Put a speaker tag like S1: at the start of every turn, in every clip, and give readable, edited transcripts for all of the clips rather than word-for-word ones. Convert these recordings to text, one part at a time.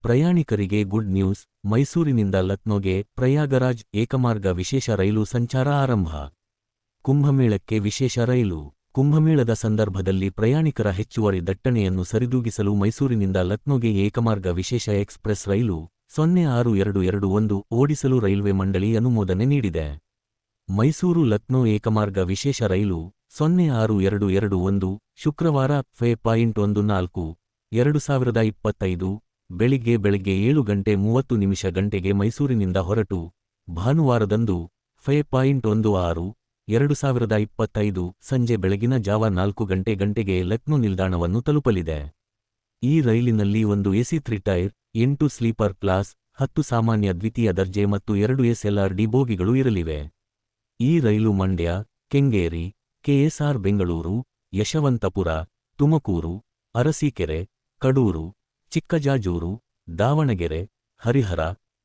S1: ಪ್ರಯಾಣಿಕರಿಗೆ good news. ಮೈಸೂರಿನಿಂದ ಲಕ್ನೋಗೆ ಪ್ರಯಾಗರಾಜ್ ಏಕಮಾರ್ಗ ವಿಶೇಷ ರೈಲು ಸಂಚಾರ ಆರಂಭ. ಕುಂಭಮೇಳಕ್ಕೆ ವಿಶೇಷ ರೈಲು. ಕುಂಭಮೇಳದ ಸಂದರ್ಭದಲ್ಲಿ ಪ್ರಯಾಣಿಕರ ಹೆಚ್ಚುವರಿ ದಟ್ಟಣೆಯನ್ನು ಸರಿದೂಗಿಸಲು ಮೈಸೂರಿನಿಂದ ಲಕ್ನೋಗೆ ಏಕಮಾರ್ಗ ವಿಶೇಷ ಎಕ್ಸ್‌ಪ್ರೆಸ್ ರೈಲು 06221 ಓಡಿಸಲು ರೈಲ್ವೆ ಮಂಡಳಿ ಅನುಮೋದನೆ ನೀಡಿದೆ. ಮೈಸೂರು ಲಕ್ನೋ ಏಕಮಾರ್ಗ ವಿಶೇಷ ರೈಲು 06221 ಶುಕ್ರವಾರ ಫೆ.14 2025 ಬೆಳಿಗ್ಗೆ 7:30 ಗಂಟೆಗೆ ಮೈಸೂರಿನಿಂದ ಹೊರಟು ಭಾನುವಾರದಂದು ಫೆ.16 2025 ಸಂಜೆ ಬೆಳಗಿನ ಜಾವ 4 ಗಂಟೆಗೆ ಲಕ್ನೋ ನಿಲ್ದಾಣವನ್ನು ತಲುಪಲಿದೆ. ಈ ರೈಲಿನಲ್ಲಿ 1 ಎಸಿ 3 ಟೈರ್, 8 ಸ್ಲೀಪರ್ ಕ್ಲಾಸ್, 10 ಸಾಮಾನ್ಯ ದ್ವಿತೀಯ ದರ್ಜೆ ಮತ್ತು 2 ಎಸ್‌ಎಲ್‌ಆರ್-ಡಿ ಬೋಗಿಗಳು ಇರಲಿವೆ. ಈ ರೈಲು Mandya, Kengeri, KSR Bengaluru, Yeshwantpur, Tumakuru, Arsikere, Kadur, Chikkajajur, Davangere, Harihar,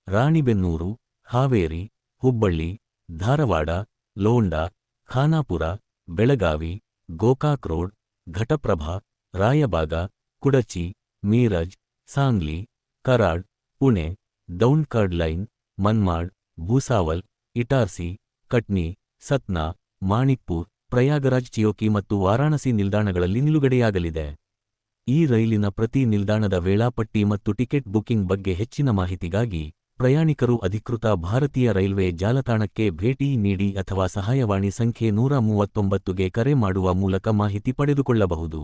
S1: Ranebennur, Haveri, Hubballi, Dharwad, Londa, Khanapur, Belagavi, Gokak road, Ghataprabha, Raibag, Kudachi, Miraj, Sangli, Karad, Pune, Daund line, Manmad, Bhusawal, Itarsi, Katni, Satna, Manikpur, Prayagraj Cheoki ಮತ್ತು ವಾರಾಣಸಿ ನಿಲ್ದಾಣಗಳಲ್ಲಿ ನಿಲುಗಡೆಯಾಗಲಿದೆ. ಈ ರೈಲಿನ ಪ್ರತಿ ನಿಲ್ದಾಣದ ವೇಳಾಪಟ್ಟಿ ಮತ್ತು ಟಿಕೆಟ್ ಬುಕಿಂಗ್ ಬಗ್ಗೆ ಹೆಚ್ಚಿನ ಮಾಹಿತಿಗಾಗಿ ಪ್ರಯಾಣಿಕರು ಅಧಿಕೃತ ಭಾರತೀಯ ರೈಲ್ವೆ ಜಾಲತಾಣಕ್ಕೆ ಭೇಟಿ ನೀಡಿ ಅಥವಾ ಸಹಾಯವಾಣಿ ಸಂಖ್ಯೆ 139ಗೆ ಕರೆ ಮಾಡುವ ಮೂಲಕ ಮಾಹಿತಿ ಪಡೆದುಕೊಳ್ಳಬಹುದು.